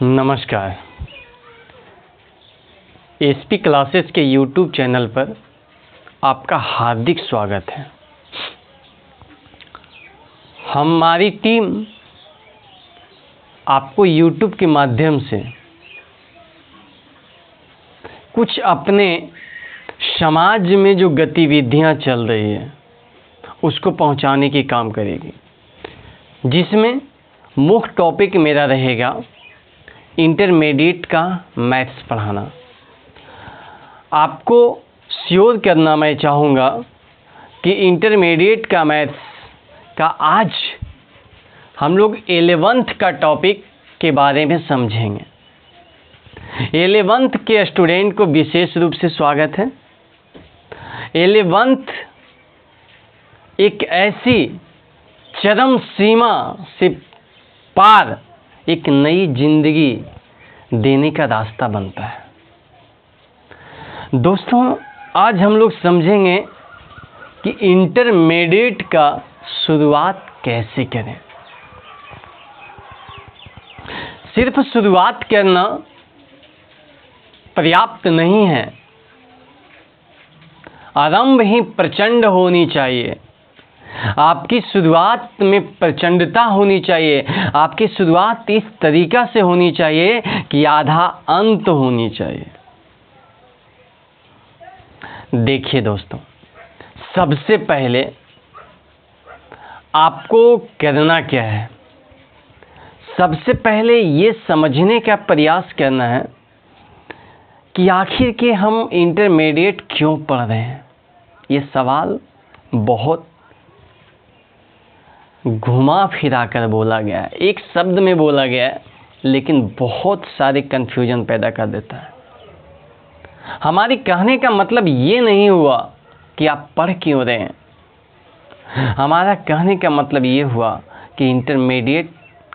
नमस्कार। SP classes के YouTube channel पर आपका हार्दिक स्वागत है। हमारी टीम आपको यूट्यूब के माध्यम से कुछ अपने समाज में जो गतिविधियां चल रही है उसको पहुंचाने की काम करेगी, जिसमें मुख्य टॉपिक मेरा रहेगा इंटरमीडिएट का मैथ्स पढ़ाना। आपको श्योर करना मैं चाहूँगा कि इंटरमीडिएट का मैथ्स का आज हम लोग 11th का टॉपिक के बारे में समझेंगे। 11th के स्टूडेंट को विशेष रूप से स्वागत है। 11th एक ऐसी चरम सीमा से पार एक नई जिंदगी देने का रास्ता बनता है। दोस्तों, आज हम लोग समझेंगे कि इंटरमीडिएट का शुरुआत कैसे करें। सिर्फ शुरुआत करना पर्याप्त नहीं है, आरंभ ही प्रचंड होनी चाहिए। आपकी शुरुआत में प्रचंडता होनी चाहिए। आपकी शुरुआत इस तरीका से होनी चाहिए कि आधा अंत होनी चाहिए। देखिए दोस्तों, सबसे पहले आपको करना क्या है? सबसे पहले ये समझने का प्रयास करना है कि आखिर के हम इंटरमीडिएट क्यों पढ़ रहे हैं। ये सवाल बहुत घुमा फिरा कर बोला गया है, एक शब्द में बोला गया है, लेकिन बहुत सारे कन्फ्यूजन पैदा कर देता है। हमारी कहने का मतलब ये नहीं हुआ कि आप पढ़ क्यों रहे हैं। हमारा कहने का मतलब ये हुआ कि इंटरमीडिएट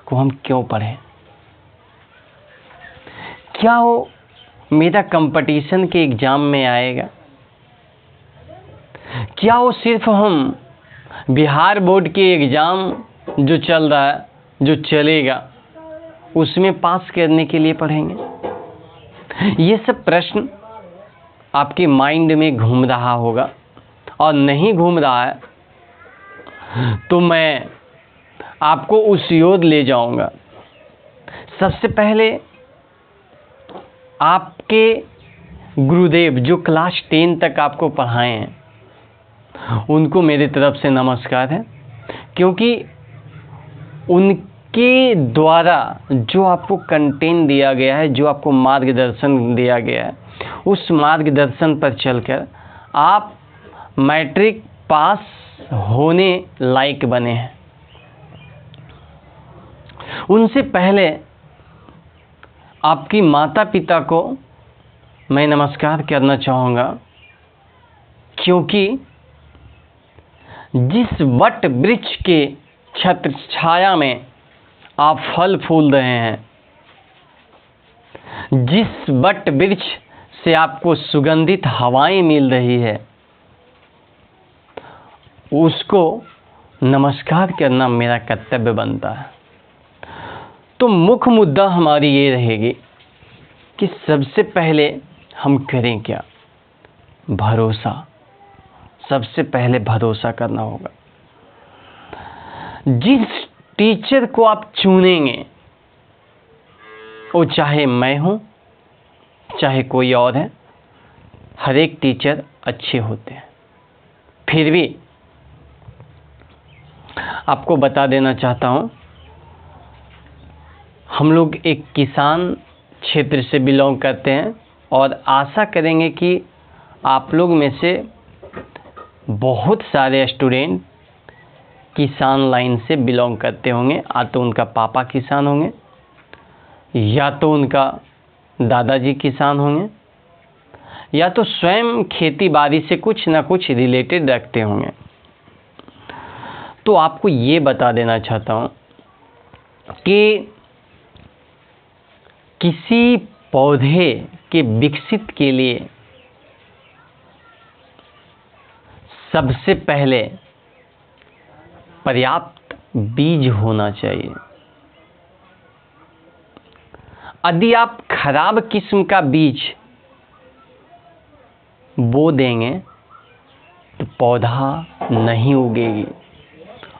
को हम क्यों पढ़ें। क्या वो मेरा कंपटीशन के एग्ज़ाम में आएगा? क्या वो सिर्फ हम बिहार बोर्ड के एग्ज़ाम जो चल रहा है, जो चलेगा, उसमें पास करने के लिए पढ़ेंगे? ये सब प्रश्न आपके माइंड में घूम रहा होगा, और नहीं घूम रहा है तो मैं आपको उस ओर ले जाऊंगा। सबसे पहले आपके गुरुदेव जो क्लास 10 तक आपको पढ़ाए हैं उनको मेरी तरफ से नमस्कार है, क्योंकि उनके द्वारा जो आपको कंटेंट दिया गया है, जो आपको मार्गदर्शन दिया गया है, उस मार्गदर्शन पर चलकर आप मैट्रिक पास होने लायक बने हैं। उनसे पहले आपकी माता पिता को मैं नमस्कार करना चाहूँगा, क्योंकि जिस वट वृक्ष के छत्र छाया में आप फल फूल रहे हैं, जिस वट वृक्ष से आपको सुगंधित हवाएं मिल रही है, उसको नमस्कार करना मेरा कर्तव्य बनता है। तो मुख्य मुद्दा हमारी ये रहेगी कि सबसे पहले हम करें क्या? भरोसा। सबसे पहले भरोसा करना होगा। जिस टीचर को आप चुनेंगे, वो चाहे मैं हूं, चाहे कोई और है, हर एक टीचर अच्छे होते हैं। फिर भी आपको बता देना चाहता हूं, हम लोग एक किसान क्षेत्र से बिलोंग करते हैं, और आशा करेंगे कि आप लोग में से बहुत सारे स्टूडेंट किसान लाइन से बिलोंग करते होंगे। आ तो उनका पापा किसान होंगे, या तो उनका दादाजी किसान होंगे, या तो स्वयं खेती बाड़ी से कुछ ना कुछ रिलेटेड रखते होंगे। तो आपको ये बता देना चाहता हूँ कि किसी पौधे के विकसित के लिए सबसे पहले पर्याप्त बीज होना चाहिए। यदि आप खराब किस्म का बीज बो देंगे तो पौधा नहीं उगेगी,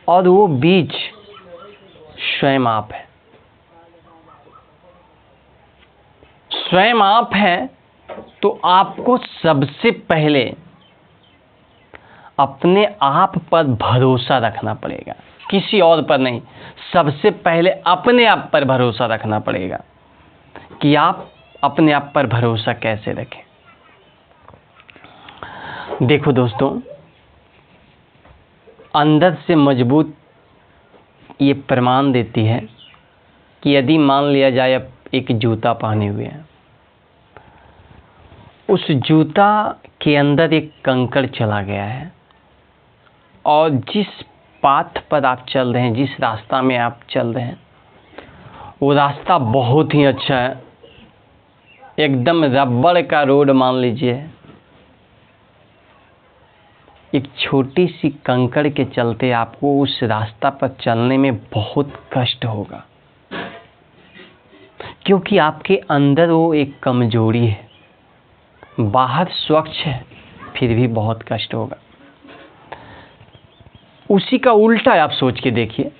और वो बीज स्वयं आप है। स्वयं आप है तो आपको सबसे पहले अपने आप पर भरोसा रखना पड़ेगा, किसी और पर नहीं। सबसे पहले अपने आप पर भरोसा रखना पड़ेगा कि आप अपने आप पर भरोसा कैसे रखें। देखो दोस्तों, अंदर से मजबूत ये प्रमाण देती है कि यदि मान लिया जाए आप एक जूता पहने हुए हैं, उस जूता के अंदर एक कंकड़ चला गया है, और जिस पाथ पर आप चल रहे हैं, जिस रास्ता में आप चल रहे हैं, वो रास्ता बहुत ही अच्छा है, एकदम रबड़ का रोड मान लीजिए। एक छोटी सी कंकड़ के चलते आपको उस रास्ता पर चलने में बहुत कष्ट होगा, क्योंकि आपके अंदर वो एक कमजोरी है। बाहर स्वच्छ है फिर भी बहुत कष्ट होगा। उसी का उल्टा आप सोच के देखिए,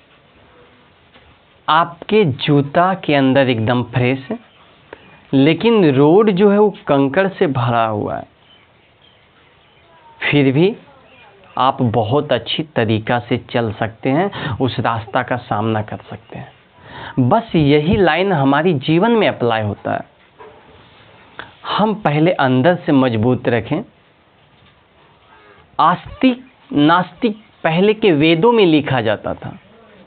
आपके जूता के अंदर एकदम फ्रेश है, लेकिन रोड जो है वो कंकड़ से भरा हुआ है, फिर भी आप बहुत अच्छी तरीका से चल सकते हैं, उस रास्ता का सामना कर सकते हैं। बस यही लाइन हमारी जीवन में अप्लाई होता है। हम पहले अंदर से मजबूत रखें। आस्तिक नास्तिक पहले के वेदों में लिखा जाता था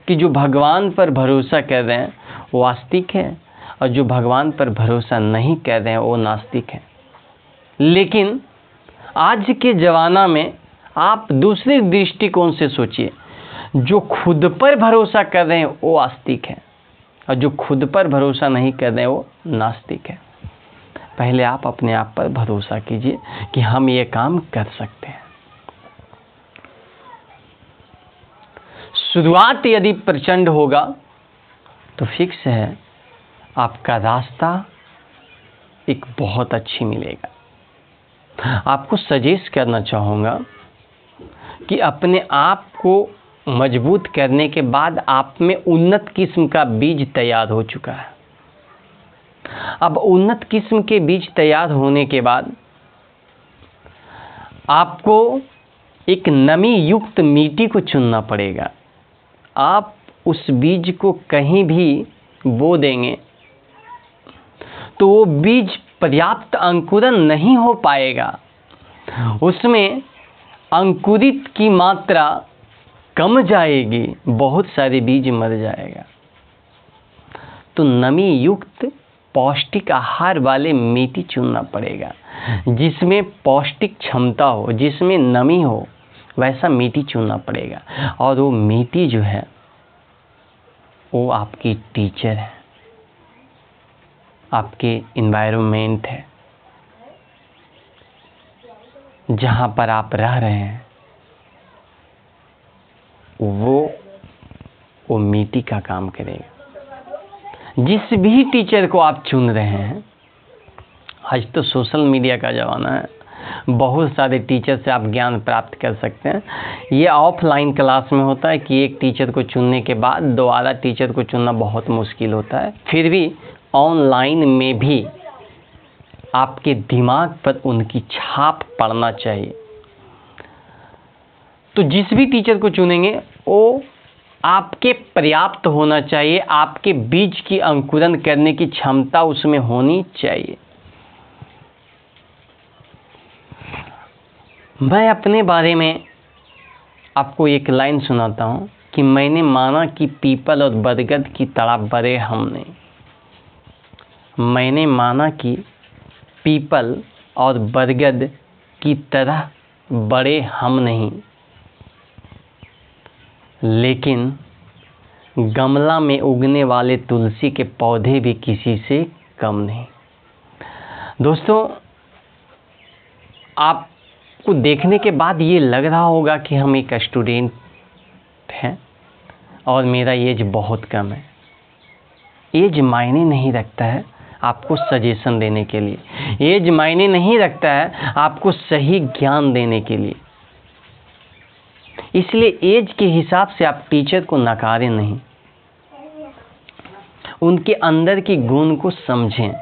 कि जो भगवान पर भरोसा कर रहे हैं वो आस्तिक है, और जो भगवान पर भरोसा नहीं कर रहे हैं वो नास्तिक है। लेकिन आज के ज़माना में आप दूसरे दृष्टिकोण से सोचिए, जो खुद पर भरोसा कर रहे हैं वो आस्तिक है, और जो खुद पर भरोसा नहीं कर रहे हैं वो नास्तिक है। पहले आप अपने आप पर भरोसा कीजिए कि हम ये काम कर सकते हैं। शुरुआत यदि प्रचंड होगा तो फिक्स है आपका रास्ता एक बहुत अच्छी मिलेगा। आपको सजेस्ट करना चाहूँगा कि अपने आप को मजबूत करने के बाद आप में उन्नत किस्म का बीज तैयार हो चुका है। अब उन्नत किस्म के बीज तैयार होने के बाद आपको एक नमी युक्त मिट्टी को चुनना पड़ेगा। आप उस बीज को कहीं भी बो देंगे तो वो बीज पर्याप्त अंकुरन नहीं हो पाएगा, उसमें अंकुरित की मात्रा कम जाएगी, बहुत सारे बीज मर जाएगा। तो नमी युक्त पौष्टिक आहार वाले मिट्टी चुनना पड़ेगा, जिसमें पौष्टिक क्षमता हो, जिसमें नमी हो, वैसा मिट्टी चुनना पड़ेगा। और वो मिट्टी जो है वो आपकी टीचर है, आपके इन्वायरमेंट है, जहाँ पर आप रह रहे हैं, वो मिट्टी का काम करेगा। जिस भी टीचर को आप चुन रहे हैं, आज तो सोशल मीडिया का ज़माना है, बहुत सारे टीचर से आप ज्ञान प्राप्त कर सकते हैं। ये ऑफलाइन क्लास में होता है कि एक टीचर को चुनने के बाद दोबारा टीचर को चुनना बहुत मुश्किल होता है। फिर भी ऑनलाइन में भी आपके दिमाग पर उनकी छाप पड़ना चाहिए। तो जिस भी टीचर को चुनेंगे वो आपके पर्याप्त होना चाहिए, आपके बीज की अंकुरन करने की क्षमता उसमें होनी चाहिए। मैं अपने बारे में आपको एक लाइन सुनाता हूँ कि मैंने माना कि पीपल और बरगद की तरह बड़े हम नहीं। मैंने माना कि पीपल और बरगद की तरह बड़े हम नहीं, लेकिन गमला में उगने वाले तुलसी के पौधे भी किसी से कम नहीं। दोस्तों, आपको देखने के बाद ये लग रहा होगा कि हम एक स्टूडेंट हैं और मेरा एज बहुत कम है। एज मायने नहीं रखता है, आपको सजेशन देने के लिए। एज मायने नहीं रखता है आपको सही ज्ञान देने के लिए। इसलिए एज के हिसाब से आप टीचर को नकारें नहीं, उनके अंदर की गुण को समझें,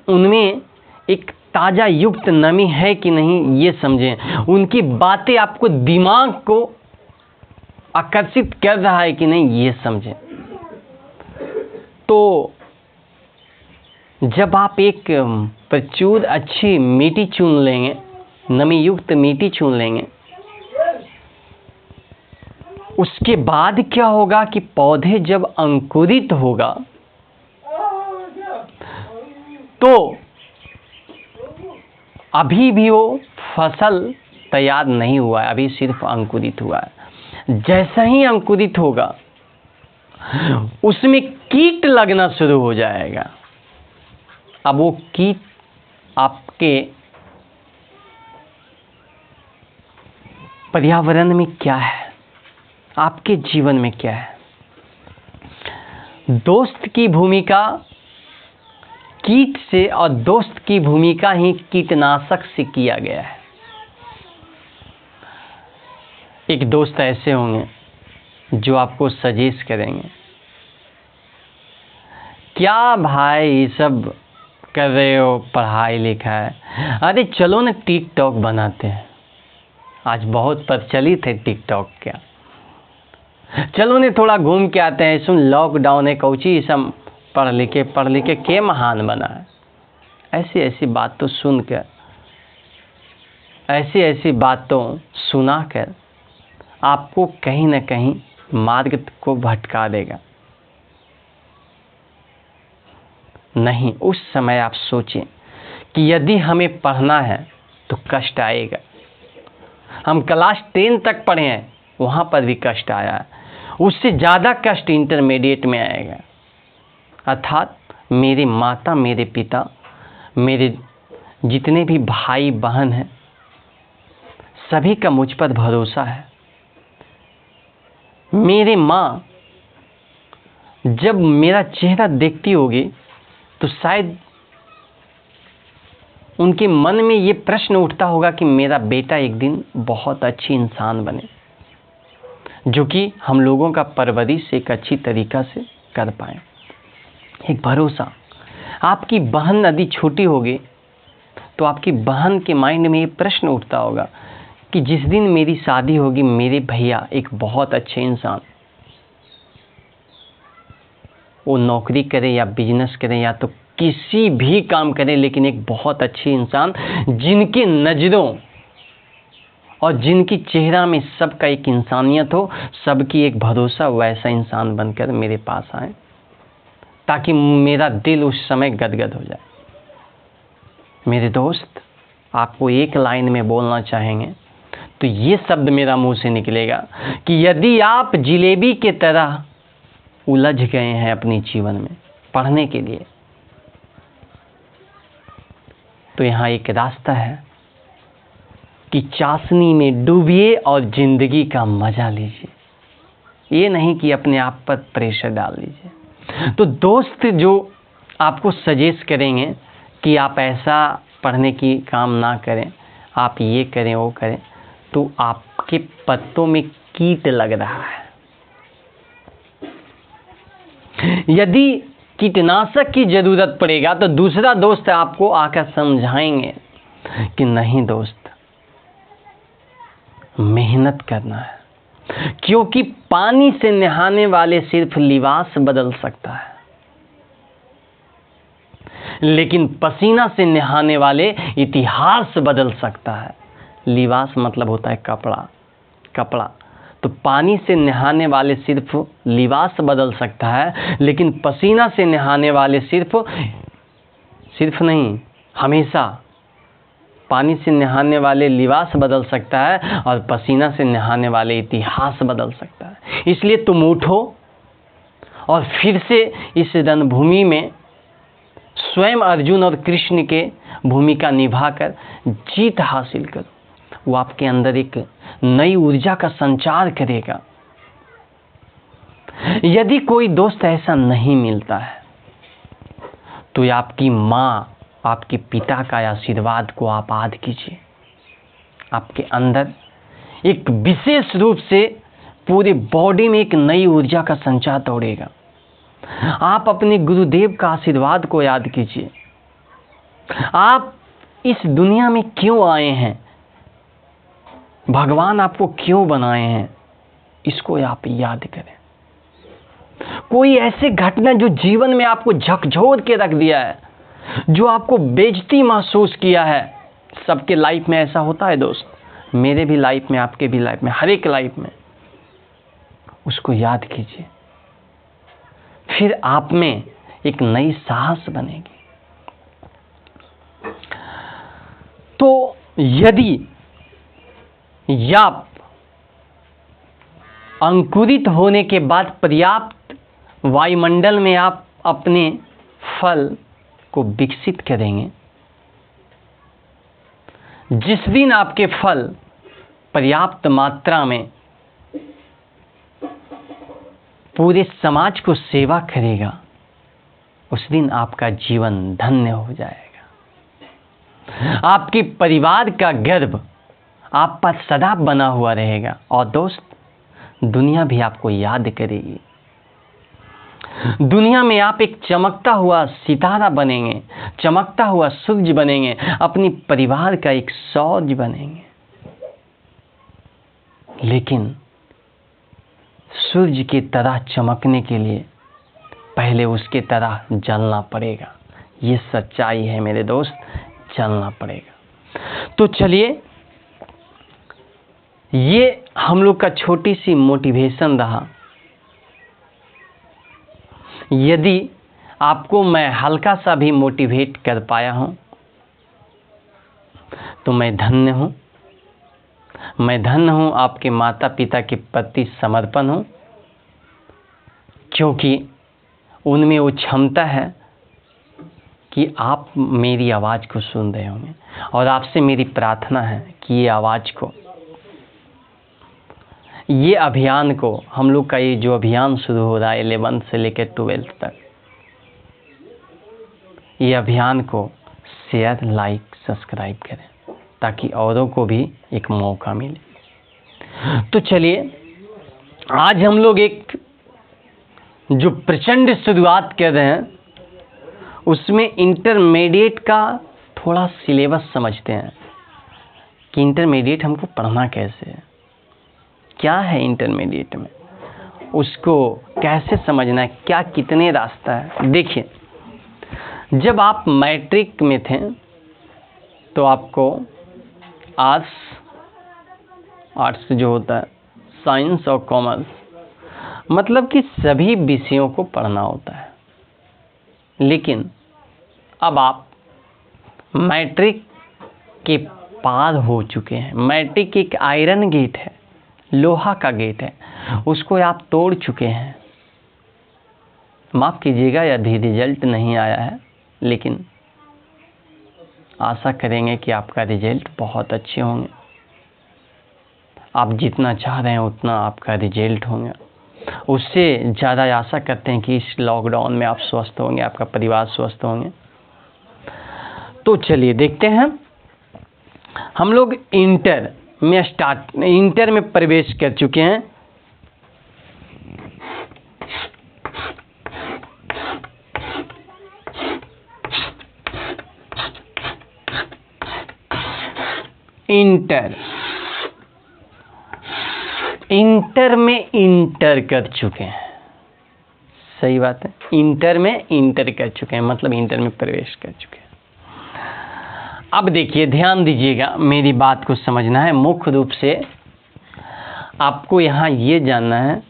उनमें एक ताजा युक्त नमी है कि नहीं ये समझें, उनकी बातें आपको दिमाग को आकर्षित कर रहा है कि नहीं ये समझें। तो जब आप एक प्रचुर अच्छी मिट्टी चुन लेंगे, नमी युक्त मिट्टी चुन लेंगे, उसके बाद क्या होगा कि पौधे जब अंकुरित होगा तो अभी भी वो फसल तैयार नहीं हुआ है, अभी सिर्फ अंकुरित हुआ है। जैसा ही अंकुरित होगा उसमें कीट लगना शुरू हो जाएगा। अब वो कीट आपके पर्यावरण में क्या है, आपके जीवन में क्या है। दोस्त की भूमिका कीट से और दोस्त की भूमिका ही कीटनाशक से किया गया है। एक दोस्त ऐसे होंगे जो आपको सजेस्ट करेंगे, क्या भाई ये सब कर रहे हो, पढ़ाई लिखाई, अरे चलो ना टिकटॉक बनाते हैं, आज बहुत प्रचलित है टिकटॉक। क्या चलो ने थोड़ा घूम के आते हैं, सुन लॉकडाउन है, कौची सब पढ़ लिखे के महान बना है। ऐसी ऐसी बात तो सुनकर, ऐसी बातों सुनाकर आपको कहीं ना कहीं मार्ग को भटका देगा। नहीं, उस समय आप सोचें कि यदि हमें पढ़ना है तो कष्ट आएगा। हम क्लास 10 तक पढ़े हैं, वहाँ पर भी कष्ट आया है, उससे ज़्यादा कष्ट इंटरमीडिएट में आएगा। अर्थात मेरे माता, मेरे पिता, मेरे जितने भी भाई बहन हैं, सभी का मुझ पर भरोसा है। मेरे माँ जब मेरा चेहरा देखती होगी तो शायद उनके मन में ये प्रश्न उठता होगा कि मेरा बेटा एक दिन बहुत अच्छी इंसान बने, जो कि हम लोगों का परवरिश एक अच्छी तरीका से कर पाए। एक भरोसा। आपकी बहन यदि छोटी होगी तो आपकी बहन के माइंड में ये प्रश्न उठता होगा कि जिस दिन मेरी शादी होगी मेरे भैया एक बहुत अच्छे इंसान, वो नौकरी करे या बिजनेस करे या तो किसी भी काम करे, लेकिन एक बहुत अच्छी इंसान जिनके नज़रों और जिनकी चेहरा में सबका एक इंसानियत हो, सबकी एक भरोसा, वैसा इंसान बनकर मेरे पास आए, ताकि मेरा दिल उस समय गदगद हो जाए। मेरे दोस्त, आपको एक लाइन में बोलना चाहेंगे तो ये शब्द मेरा मुंह से निकलेगा कि यदि आप जिलेबी के तरह उलझ गए हैं अपने जीवन में पढ़ने के लिए, तो यहाँ एक रास्ता है कि चाशनी में डूबिए और जिंदगी का मजा लीजिए। ये नहीं कि अपने आप पर प्रेशर डाल लीजिए। तो दोस्त जो आपको सजेस्ट करेंगे कि आप ऐसा पढ़ने की काम ना करें, आप ये करें वो करें, तो आपके पत्तों में कीट लग रहा है। यदि कीटनाशक की जरूरत पड़ेगा तो दूसरा दोस्त आपको आकर समझाएंगे कि नहीं दोस्त, मेहनत करना है, क्योंकि पानी से नहाने वाले सिर्फ लिबास बदल सकता है, लेकिन पसीना से नहाने वाले इतिहास बदल सकता है। लिबास मतलब होता है कपड़ा। तो पानी से नहाने वाले सिर्फ लिबास बदल सकता है, लेकिन पसीना से नहाने वाले सिर्फ नहीं, हमेशा पानी से नहाने वाले लिबास बदल सकता है और पसीना से नहाने वाले इतिहास बदल सकता है। इसलिए तुम उठो और फिर से इस रणभूमि में स्वयं अर्जुन और कृष्ण के भूमिका निभाकर जीत हासिल करो। वो आपके अंदर एक नई ऊर्जा का संचार करेगा। यदि कोई दोस्त ऐसा नहीं मिलता है तो आपकी माँ, आपके पिता का आशीर्वाद को आप याद कीजिए। आपके अंदर एक विशेष रूप से पूरे बॉडी में एक नई ऊर्जा का संचार दौड़ेगा। आप अपने गुरुदेव का आशीर्वाद को याद कीजिए। आप इस दुनिया में क्यों आए हैं, भगवान आपको क्यों बनाए हैं, इसको आप याद करें। कोई ऐसी घटना जो जीवन में आपको झकझोर के रख दिया है, जो आपको बेइज्जती महसूस किया है। सबके लाइफ में ऐसा होता है दोस्त, मेरे भी लाइफ में, आपके भी लाइफ में, हर एक लाइफ में। उसको याद कीजिए, फिर आप में एक नई साहस बनेगी। तो यदि आप अंकुरित होने के बाद पर्याप्त वायुमंडल में आप अपने फल को विकसित करेंगे, जिस दिन आपके फल पर्याप्त मात्रा में पूरे समाज को सेवा करेगा, उस दिन आपका जीवन धन्य हो जाएगा। आपके परिवार का गर्व आप पर सदा बना हुआ रहेगा। और दोस्त, दुनिया भी आपको याद करेगी। दुनिया में आप एक चमकता हुआ सितारा बनेंगे, चमकता हुआ सूरज बनेंगे, अपनी परिवार का एक सूरज बनेंगे। लेकिन सूरज की तरह चमकने के लिए पहले उसके तरह जलना पड़ेगा। ये सच्चाई है मेरे दोस्त, जलना पड़ेगा। तो चलिए, ये हम लोग का छोटी सी मोटिवेशन रहा। यदि आपको मैं हल्का सा भी मोटिवेट कर पाया हूं, तो मैं धन्य हूं। मैं धन्य हूं, आपके माता पिता के प्रति समर्पण हूं, क्योंकि उनमें वो क्षमता है कि आप मेरी आवाज़ को सुन रहे होंगे। और आपसे मेरी प्रार्थना है कि ये आवाज़ को, ये अभियान को, हम लोग का ये जो अभियान शुरू हो रहा है 11 से लेकर 12 तक, ये अभियान को शेयर, लाइक, सब्सक्राइब करें, ताकि औरों को भी एक मौका मिले। तो चलिए, आज हम लोग एक जो प्रचंड शुरुआत कर रहे हैं, उसमें इंटरमीडिएट का थोड़ा सिलेबस समझते हैं कि इंटरमीडिएट हमको पढ़ना कैसे है, क्या है इंटरमीडिएट में, उसको कैसे समझना है, क्या कितने रास्ता है। देखिए, जब आप मैट्रिक में थे तो आपको आर्ट्स जो होता है, साइंस और कॉमर्स, मतलब कि सभी विषयों को पढ़ना होता है। लेकिन अब आप मैट्रिक के पार हो चुके हैं। मैट्रिक एक आयरन गेट है, लोहा का गेट है, उसको आप तोड़ चुके हैं। माफ़ कीजिएगा, यदि रिजल्ट नहीं आया है, लेकिन आशा करेंगे कि आपका रिजल्ट बहुत अच्छे होंगे। आप जितना चाह रहे हैं उतना आपका रिजल्ट होंगे। उससे ज़्यादा आशा करते हैं कि इस लॉकडाउन में आप स्वस्थ होंगे, आपका परिवार स्वस्थ होंगे। तो चलिए देखते हैं, हम लोग इंटर में प्रवेश कर चुके हैं। इंटर में इंटर कर चुके हैं। सही बात है, इंटर में इंटर कर चुके हैं, मतलब इंटर में प्रवेश कर चुके हैं। अब देखिए, ध्यान दीजिएगा, मेरी बात को समझना है। मुख्य रूप से आपको यहाँ ये जानना है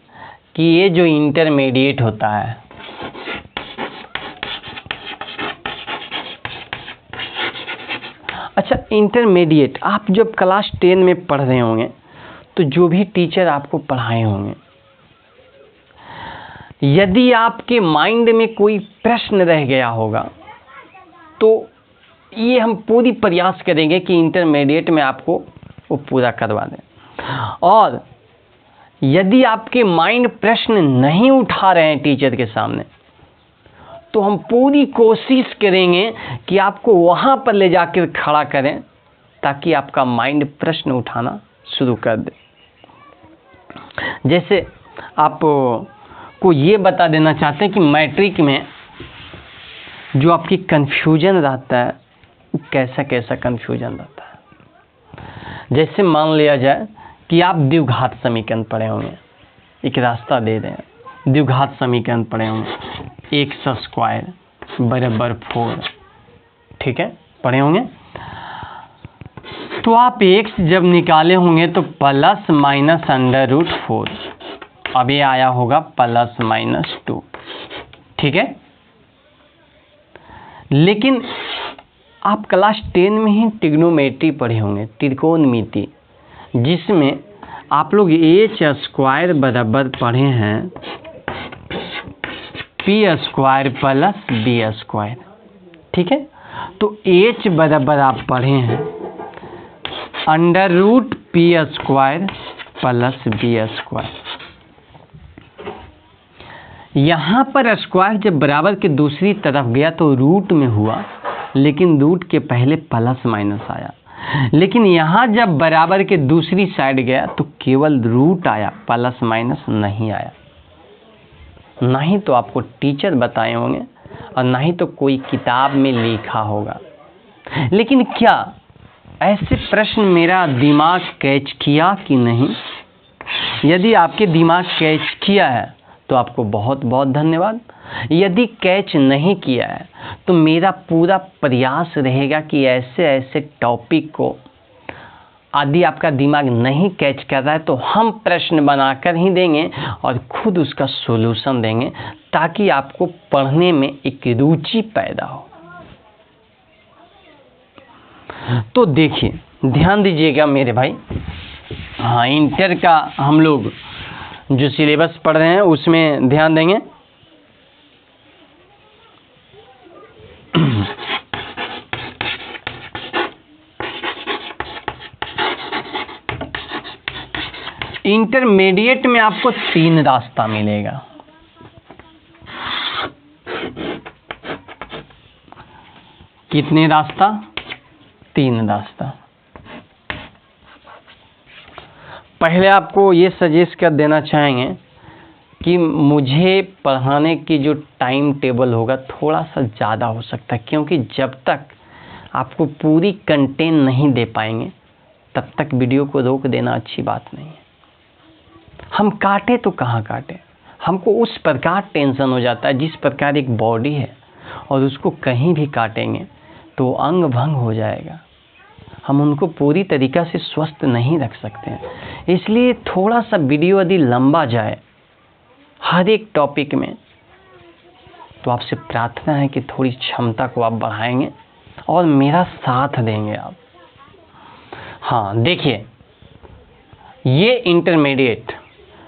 कि ये जो इंटरमीडिएट होता है, अच्छा, इंटरमीडिएट आप जब क्लास 10 में पढ़ रहे होंगे तो जो भी टीचर आपको पढ़ाए होंगे, यदि आपके माइंड में कोई प्रश्न रह गया होगा तो ये हम पूरी प्रयास करेंगे कि इंटरमीडिएट में आपको वो पूरा करवा दें। और यदि आपके माइंड प्रश्न नहीं उठा रहे हैं टीचर के सामने, तो हम पूरी कोशिश करेंगे कि आपको वहाँ पर ले जाकर खड़ा करें ताकि आपका माइंड प्रश्न उठाना शुरू कर दे। जैसे आप को ये बता देना चाहते हैं कि मैट्रिक में जो आपकी कन्फ्यूजन रहता है कैसा कैसा कन्फ्यूजन रहता है। जैसे मान लिया जाए कि आप द्विघात समीकरण पढ़े होंगे, एक रास्ता दे दें, द्विघात समीकरण पढ़े होंगे, एक्स स्क्वायर बराबर 4, ठीक है, पढ़े होंगे। तो आप एक्स जब निकाले होंगे तो प्लस माइनस अंडर रूट 4, अब ये आया होगा प्लस माइनस 2, ठीक है। लेकिन आप क्लास 10 में ही ट्रिग्नोमेट्री पढ़े होंगे, त्रिकोणमिति, जिसमें आप लोग एच स्क्वायर बराबर पढ़े हैं P square plus B square, ठीक है। तो एच बराबर आप पढ़े हैं under root P square plus B square. यहाँ पर स्क्वायर जब बराबर के दूसरी तरफ गया तो रूट में हुआ, लेकिन रूट के पहले प्लस माइनस आया। लेकिन यहाँ जब बराबर के दूसरी साइड गया तो केवल रूट आया, प्लस माइनस नहीं आया। नहीं तो आपको टीचर बताए होंगे और नहीं तो कोई किताब में लिखा होगा। लेकिन क्या ऐसे प्रश्न मेरा दिमाग कैच किया कि नहीं? यदि आपके दिमाग कैच किया है तो आपको बहुत बहुत धन्यवाद। यदि कैच नहीं किया है तो मेरा पूरा प्रयास रहेगा कि ऐसे ऐसे टॉपिक को यदि आपका दिमाग नहीं कैच कर रहा है तो हम प्रश्न बनाकर ही देंगे और खुद उसका सॉल्यूशन देंगे, ताकि आपको पढ़ने में एक रुचि पैदा हो। तो देखिए, ध्यान दीजिएगा मेरे भाई। हाँ, इंटर का हम लोग जो सिलेबस पढ़ रहे हैं उसमें ध्यान देंगे। इंटरमीडिएट में आपको 3 रास्ता मिलेगा। कितने रास्ता? 3 रास्ता। पहले आपको ये सजेस्ट कर देना चाहेंगे कि मुझे पढ़ाने की जो टाइम टेबल होगा थोड़ा सा ज़्यादा हो सकता है, क्योंकि जब तक आपको पूरी कंटेंट नहीं दे पाएंगे तब तक वीडियो को रोक देना अच्छी बात नहीं है। हम काटे तो कहाँ काटे, हमको उस प्रकार टेंशन हो जाता है जिस प्रकार एक बॉडी है और उसको कहीं भी काटेंगे तो अंग भंग हो जाएगा। हम उनको पूरी तरीक़ा से स्वस्थ नहीं रख सकते हैं। इसलिए थोड़ा सा वीडियो यदि लंबा जाए हर एक टॉपिक में, तो आपसे प्रार्थना है कि थोड़ी क्षमता को आप बढ़ाएंगे और मेरा साथ देंगे आप। हाँ, देखिए, ये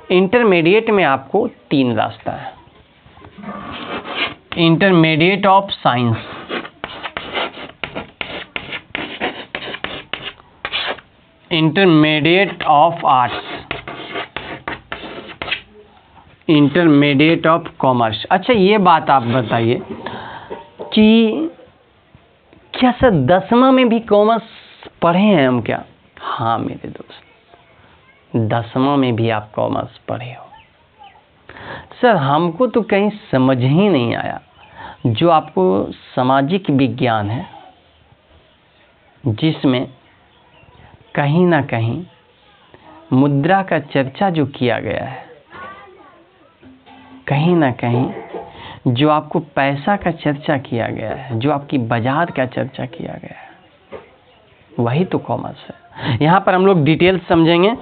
इंटरमीडिएट में आपको 3 रास्ता है। Intermediate of science, intermediate of arts, intermediate of commerce. अच्छा, ये बात आप बताइए कि क्या सर 10वां में भी कॉमर्स पढ़े हैं हम क्या? हाँ मेरे दोस्त, 10वां में भी आप कॉमर्स पढ़े हो। सर हमको तो कहीं समझ ही नहीं आया। जो आपको सामाजिक विज्ञान है, जिसमें कहीं ना कहीं मुद्रा का चर्चा जो किया गया है, कहीं ना कहीं जो आपको पैसा का चर्चा किया गया है, जो आपकी बाजार का चर्चा किया गया है, वही तो कॉमर्स है। यहाँ पर हम लोग डिटेल समझेंगे।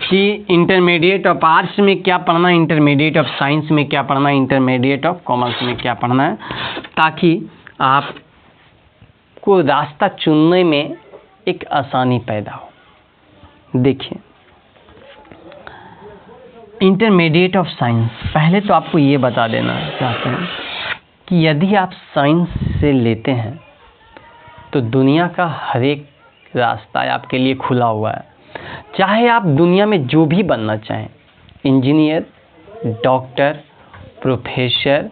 कि इंटरमीडिएट ऑफ आर्ट्स में क्या पढ़ना है, इंटरमीडिएट ऑफ साइंस में क्या पढ़ना है, इंटरमीडिएट ऑफ कॉमर्स में क्या पढ़ना है, ताकि आपको रास्ता चुनने में एक आसानी पैदा हो। देखिए, इंटरमीडिएट ऑफ साइंस, पहले तो आपको ये बता देना चाहते हैं कि यदि आप साइंस से लेते हैं तो दुनिया का हर एक रास्ता आपके लिए खुला हुआ है। चाहे आप दुनिया में जो भी बनना चाहें, engineer, doctor, professor,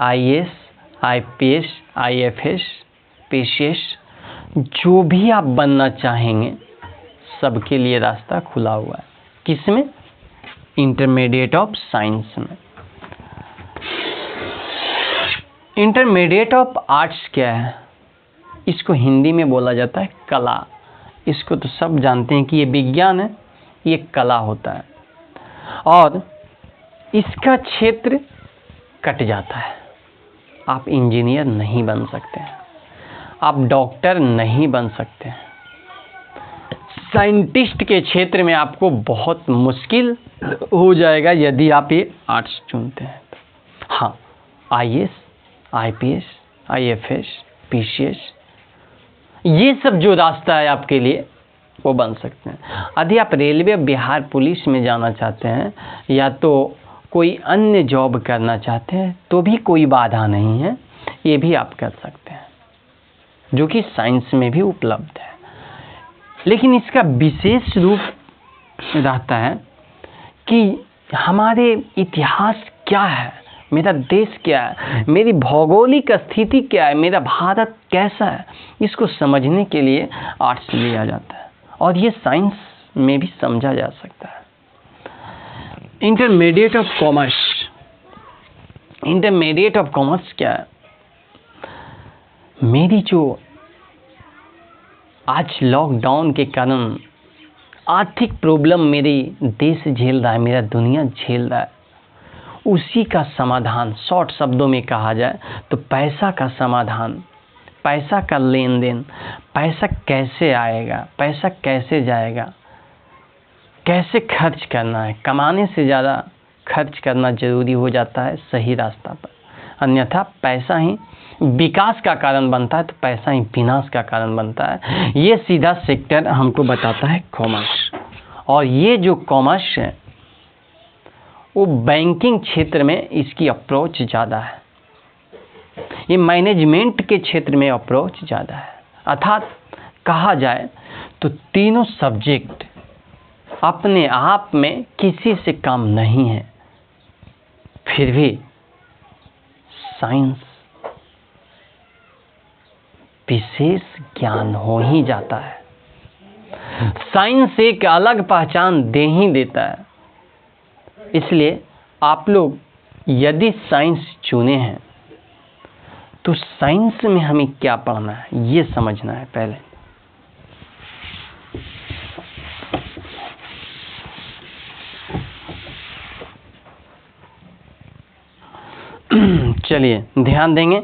IAS, IPS, IFS, PCS, जो भी आप बनना चाहेंगे सबके लिए रास्ता खुला हुआ है। किसमें? इंटरमीडिएट ऑफ साइंस में। इंटरमीडिएट ऑफ आर्ट्स क्या है? इसको हिंदी में बोला जाता है कला। इसको तो सब जानते हैं कि ये विज्ञान है, ये कला होता है और इसका क्षेत्र कट जाता है। आप इंजीनियर नहीं बन सकते हैं, आप डॉक्टर नहीं बन सकते हैं, साइंटिस्ट के क्षेत्र में आपको बहुत मुश्किल हो जाएगा यदि आप ये आर्ट्स चुनते हैं। हाँ, आईएएस, आईपीएस, आईएफएस, पीसीएस, ये सब जो रास्ता है आपके लिए वो बन सकते हैं। यदि आप रेलवे, बिहार पुलिस में जाना चाहते हैं या तो कोई अन्य जॉब करना चाहते हैं तो भी कोई बाधा नहीं है, ये भी आप कर सकते हैं, जो कि साइंस में भी उपलब्ध है। लेकिन इसका विशेष रूप रहता है कि हमारे इतिहास क्या है, मेरा देश क्या है, मेरी भौगोलिक स्थिति क्या है, मेरा भारत कैसा है, इसको समझने के लिए आर्ट्स लिया जाता है और ये साइंस में भी समझा जा सकता है। Intermediate of commerce. Intermediate of commerce क्या है? मेरी जो आज लॉकडाउन के कारण आर्थिक प्रॉब्लम मेरी देश झेल रहा है, मेरा दुनिया झेल रहा है, उसी का समाधान शॉर्ट शब्दों में कहा जाए तो पैसा का समाधान, पैसा का लेन देन, पैसा कैसे आएगा, पैसा कैसे जाएगा, कैसे खर्च करना है। कमाने से ज़्यादा खर्च करना ज़रूरी हो जाता है सही रास्ता पर, अन्यथा पैसा ही विकास का कारण बनता है तो पैसा ही विनाश का कारण बनता है। ये सीधा सेक्टर हमको बताता है कॉमर्स। और ये जो कॉमर्स है वो बैंकिंग क्षेत्र में इसकी अप्रोच ज़्यादा है, ये मैनेजमेंट के क्षेत्र में अप्रोच ज़्यादा है। अर्थात कहा जाए तो तीनों सब्जेक्ट अपने आप में किसी से कम नहीं है, फिर भी साइंस विशेष ज्ञान हो ही जाता है। साइंस एक अलग पहचान दे ही देता है। इसलिए आप लोग यदि साइंस चुने हैं तो साइंस में हमें क्या पढ़ना है ये समझना है पहले। चलिए ध्यान देंगे।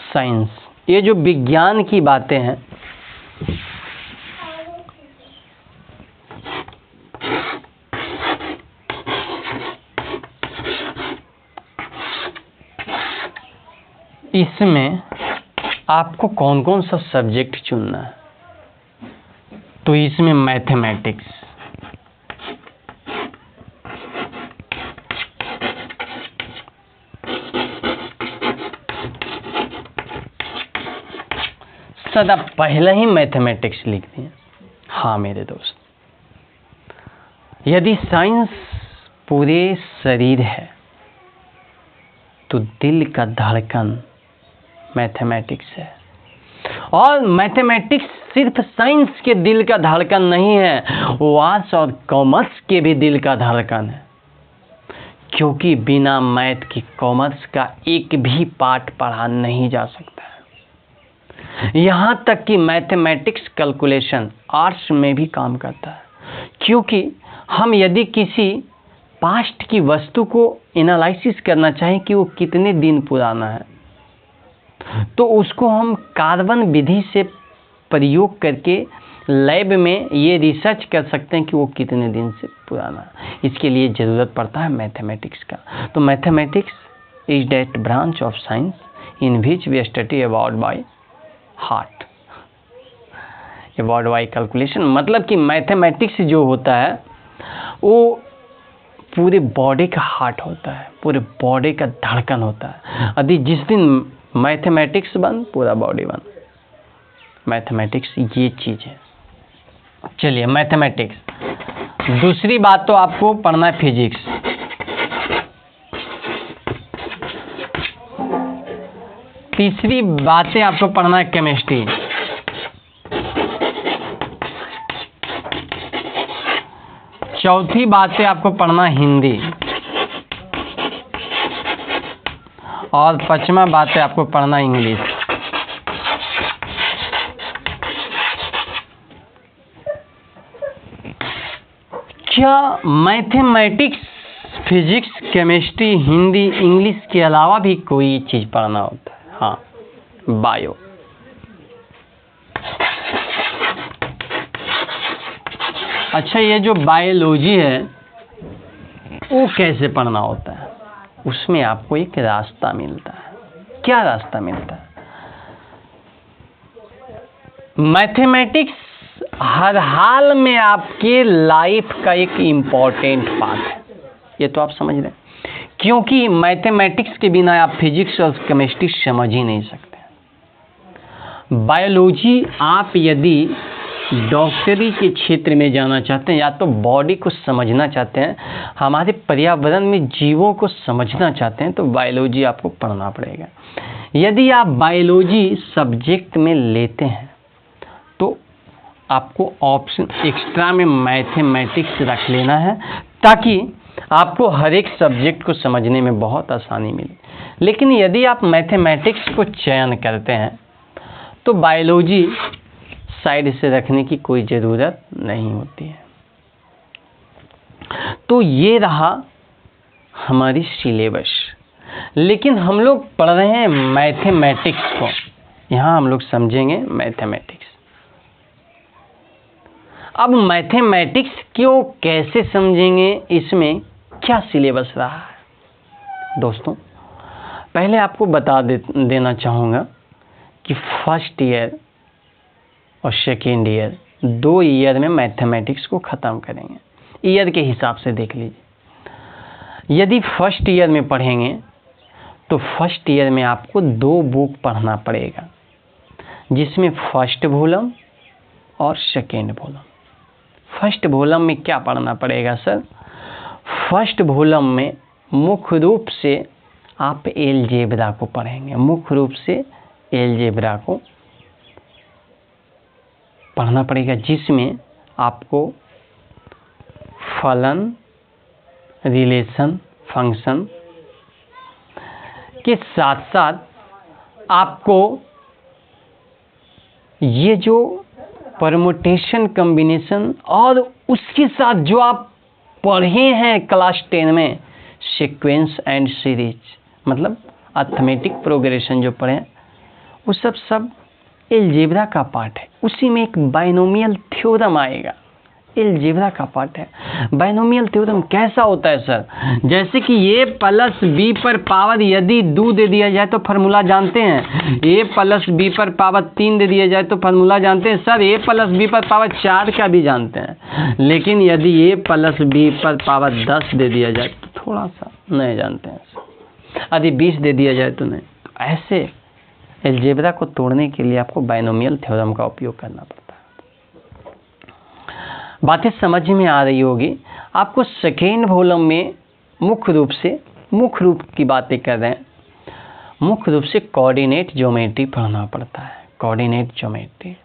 साइंस, ये जो विज्ञान की बातें हैं इसमें आपको कौन कौन सा सब्जेक्ट चुनना है? तो इसमें मैथमेटिक्स, सदा पहले ही मैथमेटिक्स लिख दिए। हाँ मेरे दोस्त, यदि साइंस पूरे शरीर है तो दिल का धड़कन मैथमेटिक्स है। और मैथमेटिक्स सिर्फ साइंस के दिल का धड़कन नहीं है, वो आर्ट्स और कॉमर्स के भी दिल का धड़कन है, क्योंकि बिना मैथ की कॉमर्स का एक भी पार्ट पढ़ा नहीं जा सकता है। यहाँ तक कि मैथमेटिक्स कैलकुलेशन आर्ट्स में भी काम करता है, क्योंकि हम यदि किसी पास्ट की वस्तु को एनालिसिस करना चाहें कि वो कितने दिन पुराना है, तो उसको हम कार्बन विधि से प्रयोग करके लैब में ये रिसर्च कर सकते हैं कि वो कितने दिन से पुराना है। इसके लिए ज़रूरत पड़ता है मैथमेटिक्स का। तो mathematics is that branch of science in which we study about by heart, about by calculation. मतलब कि मैथमेटिक्स जो होता है वो पूरे बॉडी का हार्ट होता है, पूरे बॉडी का धड़कन होता है। यदि जिस दिन मैथमेटिक्स बंद, पूरा बॉडी बंद। मैथमेटिक्स ये चीज़ है। चलिए मैथमेटिक्स। दूसरी बात तो आपको पढ़ना है फिजिक्स। तीसरी बातें आपको पढ़ना है केमिस्ट्री। चौथी बातें आपको पढ़ना है हिंदी। और पांचवा बातें आपको पढ़ना है इंग्लिश। क्या mathematics, physics, chemistry, Hindi, English के अलावा भी कोई चीज़ पढ़ना होता है? हाँ, बायो। अच्छा, ये जो बायोलॉजी है वो कैसे पढ़ना होता है? उसमें आपको एक रास्ता मिलता है। क्या रास्ता मिलता है? मैथमेटिक्स हर हाल में आपके लाइफ का एक इम्पॉर्टेंट पार्ट है। ये तो आप समझ रहे हैं, क्योंकि मैथमेटिक्स के बिना आप फिजिक्स और केमिस्ट्री समझ ही नहीं सकते। बायोलॉजी, आप यदि डॉक्टरी के क्षेत्र में जाना चाहते हैं, या तो बॉडी को समझना चाहते हैं, हमारे पर्यावरण में जीवों को समझना चाहते हैं, तो बायोलॉजी आपको पढ़ना पड़ेगा। यदि आप बायोलॉजी सब्जेक्ट में लेते हैं तो आपको ऑप्शन एक्स्ट्रा में मैथमेटिक्स रख लेना है, ताकि आपको हर एक सब्जेक्ट को समझने में बहुत आसानी मिले। लेकिन यदि आप मैथमेटिक्स को चयन करते हैं तो बायोलॉजी साइड से रखने की कोई ज़रूरत नहीं होती है। तो ये रहा हमारी सिलेबस। लेकिन हम लोग पढ़ रहे हैं मैथमेटिक्स को। यहाँ हम लोग समझेंगे मैथमेटिक्स। अब मैथमेटिक्स क्यों, कैसे समझेंगे, इसमें क्या सिलेबस रहा है? दोस्तों, पहले आपको बता देना चाहूँगा कि फर्स्ट ईयर और सेकेंड ईयर, 2 ईयर में मैथमेटिक्स को ख़त्म करेंगे। ईयर के हिसाब से देख लीजिए। यदि फर्स्ट ईयर में पढ़ेंगे तो फर्स्ट ईयर में आपको 2 बुक पढ़ना पड़ेगा, जिसमें फर्स्ट वॉल्यूम और सेकेंड वॉल्यूम। फर्स्ट वॉल्यूम में क्या पढ़ना पड़ेगा सर? फर्स्ट वॉल्यूम में मुख्य रूप से आप अलजेब्रा को पढ़ेंगे। मुख्य रूप से अलजेब्रा को पढ़ना पड़ेगा, जिसमें आपको फलन, रिलेशन, फंक्शन के साथ साथ आपको ये जो परमुटेशन, कॉम्बिनेशन, और उसके साथ जो आप पढ़े हैं क्लास 10 में सीक्वेंस एंड सीरीज, मतलब अर्थमेटिक प्रोग्रेशन जो पढ़े, वो सब अलजेब्रा का पार्ट है। उसी में एक बाइनोमियल थ्योरम आएगा, अलजेब्रा का पार्ट है। बाइनोमियल थ्योरम कैसा होता है सर? जैसे कि a प्लस बी पर पावर यदि 2 दे दिया जाए तो फार्मूला जानते हैं। a प्लस बी पर पावर 3 दे दिया जाए तो फार्मूला जानते हैं। सर a प्लस बी पर पावर 4 का भी जानते हैं, लेकिन यदि a प्लस बी पर पावर 10 दे दिया जाए तो थोड़ा सा नहीं जानते हैं। यदि 20 दे दिया जाए तो नहीं। तो ऐसे अलजेब्रा को तोड़ने के लिए आपको बाइनोमियल थ्योरम का उपयोग करना पड़ता है। बातें समझ में आ रही होगी आपको। सेकेंड वॉल्यूम में मुख्य रूप की बातें कर रहे हैं। मुख्य रूप से कोऑर्डिनेट ज्योमेट्री पढ़ना पड़ता है, कोऑर्डिनेट ज्योमेट्री।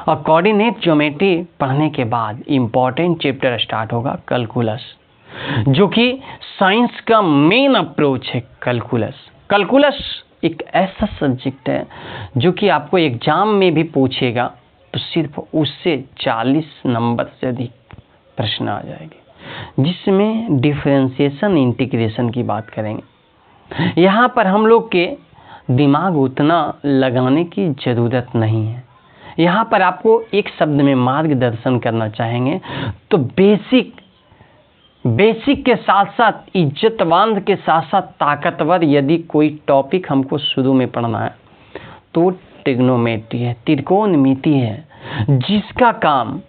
और कोऑर्डिनेट ज्योमेट्री पढ़ने के बाद इम्पॉर्टेंट चैप्टर स्टार्ट होगा कैलकुलस, जो कि साइंस का मेन अप्रोच है। कैलकुलस एक ऐसा सब्जेक्ट है जो कि आपको एग्जाम में भी पूछेगा तो सिर्फ उससे 40 नंबर से अधिक प्रश्न आ जाएंगे, जिसमें डिफरेंशिएशन, इंटीग्रेशन की बात करेंगे। यहाँ पर हम लोग के दिमाग उतना लगाने की ज़रूरत नहीं है। यहाँ पर आपको एक शब्द में मार्गदर्शन करना चाहेंगे तो बेसिक के साथ साथ इज्जतवान के साथ साथ ताकतवर यदि कोई टॉपिक हमको शुरू में पढ़ना है तो ट्रिग्नोमेट्री है, त्रिकोणमिति है, जिसका काम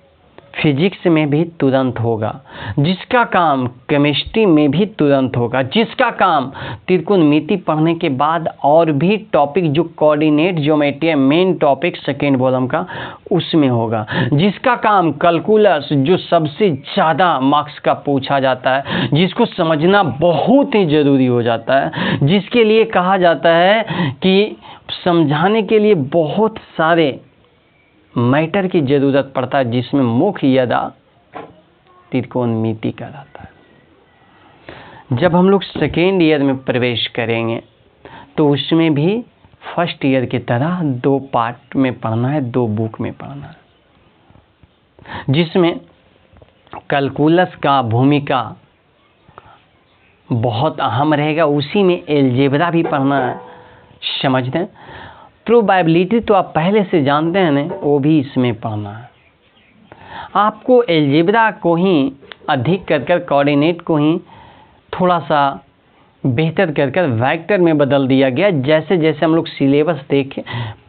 फिजिक्स में भी तुरंत होगा, जिसका काम केमिस्ट्री में भी तुरंत होगा, जिसका काम त्रिकोणमिति पढ़ने के बाद और भी टॉपिक जो कोऑर्डिनेट ज्योमेट्री है मेन टॉपिक सेकेंड वॉल्यूम का उसमें होगा, जिसका काम कैलकुलस जो सबसे ज़्यादा मार्क्स का पूछा जाता है, जिसको समझना बहुत ही ज़रूरी हो जाता है, जिसके लिए कहा जाता है कि समझाने के लिए बहुत सारे मैटर की ज़रूरत पड़ता है, जिसमें मुख्यतः त्रिकोणमिति का रहता है। जब हम लोग सेकेंड ईयर में प्रवेश करेंगे तो उसमें भी फर्स्ट ईयर की तरह 2 पार्ट में पढ़ना है, 2 बुक में पढ़ना है, जिसमें कैलकुलस का भूमिका बहुत अहम रहेगा। उसी में एलजेब्रा भी पढ़ना है, समझ दें। प्रोबेबिलिटी तो आप पहले से जानते हैं ना, वो भी इसमें पढ़ना है। आपको एलजेब्रा को ही अधिक कर कोऑर्डिनेट को ही थोड़ा सा बेहतर कर वेक्टर में बदल दिया गया। जैसे जैसे हम लोग सिलेबस देख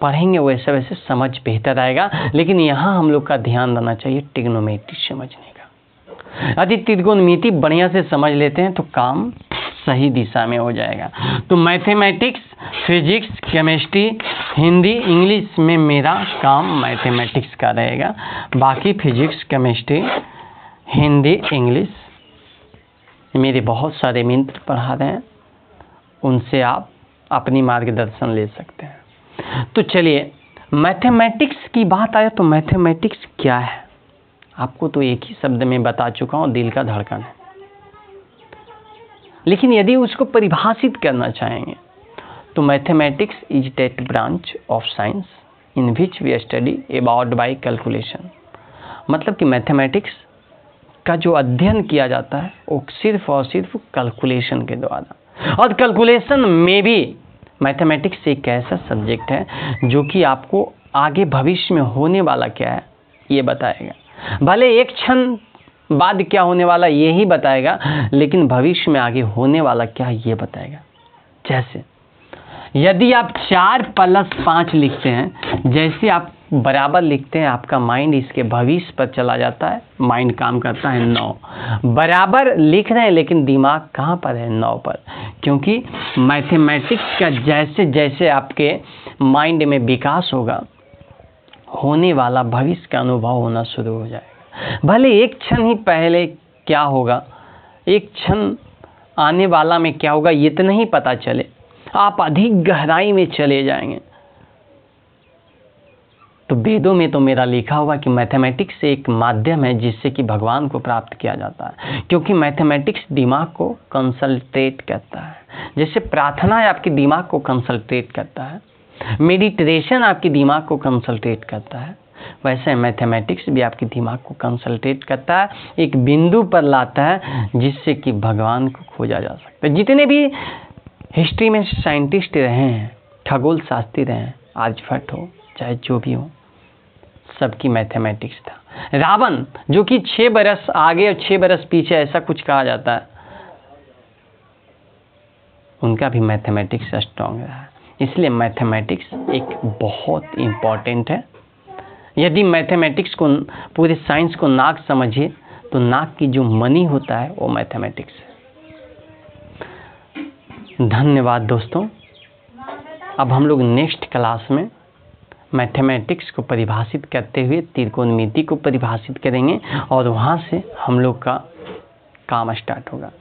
पढ़ेंगे वैसे वैसे समझ बेहतर आएगा, लेकिन यहाँ हम लोग का ध्यान रहना चाहिए ट्रिग्नोमेट्री समझने का। यदि त्रिकोणमिति बढ़िया से समझ लेते हैं तो काम सही दिशा में हो जाएगा। तो mathematics, physics, chemistry, Hindi, English में मेरा काम मैथमेटिक्स का रहेगा। बाकी फिजिक्स, केमिस्ट्री, हिंदी, इंग्लिश मेरे बहुत सारे मित्र पढ़ा रहे हैं, उनसे आप अपनी मार्गदर्शन ले सकते हैं। तो चलिए मैथमेटिक्स की बात आए तो मैथमेटिक्स क्या है, आपको तो एक ही शब्द में बता चुका हूँ, दिल का धड़कन है। लेकिन यदि उसको परिभाषित करना चाहेंगे तो mathematics is that branch of science in which we study about by calculation. मतलब कि मैथमेटिक्स का जो अध्ययन किया जाता है वो सिर्फ और सिर्फ कैलकुलेशन के द्वारा, और कैलकुलेशन में भी मैथमेटिक्स एक ऐसा सब्जेक्ट है जो कि आपको आगे भविष्य में होने वाला क्या है ये बताएगा। भले एक क्षण बाद क्या होने वाला ये ही बताएगा, लेकिन भविष्य में आगे होने वाला क्या ये बताएगा। जैसे यदि आप 4+5 लिखते हैं, जैसे आप बराबर लिखते हैं, आपका माइंड इसके भविष्य पर चला जाता है, माइंड काम करता है 9। बराबर लिख रहे हैं लेकिन दिमाग कहाँ पर है, 9 पर, क्योंकि मैथमेटिक्स का जैसे जैसे आपके माइंड में विकास होगा, होने वाला भविष्य का अनुभव होना शुरू हो जाएगा। भले एक क्षण ही पहले क्या होगा, एक क्षण आने वाला में क्या होगा ये तो नहीं पता चले, आप अधिक गहराई में चले जाएंगे। तो वेदों में तो मेरा लिखा हुआ कि मैथमेटिक्स एक माध्यम है जिससे कि भगवान को प्राप्त किया जाता है, क्योंकि मैथमेटिक्स दिमाग को कंसंट्रेट करता है। जैसे प्रार्थना आपके दिमाग को कंसंट्रेट करता है, मेडिटेशन आपके दिमाग को कंसंट्रेट करता है, वैसे मैथमेटिक्स भी आपके दिमाग को कंसंट्रेट करता है, एक बिंदु पर लाता है जिससे कि भगवान को खोजा जा सकता है। जितने भी हिस्ट्री में साइंटिस्ट रहे हैं, खगोल शास्त्री रहे हैं, आर्यभट्ट हो चाहे जो भी हो, सबकी मैथमेटिक्स था। रावण जो कि 6 बरस आगे और 6 बरस पीछे ऐसा कुछ कहा जाता है, उनका भी मैथमेटिक्स स्ट्रॉन्ग रहा है। इसलिए मैथमेटिक्स एक बहुत इम्पॉर्टेंट है। यदि मैथमेटिक्स को, पूरे साइंस को नाक समझिए तो नाक की जो मनी होता है वो मैथमेटिक्स है। धन्यवाद दोस्तों। अब हम लोग नेक्स्ट क्लास में मैथमेटिक्स को परिभाषित करते हुए त्रिकोणमिति को परिभाषित करेंगे और वहाँ से हम लोग का काम स्टार्ट होगा।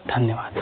धन्यवाद।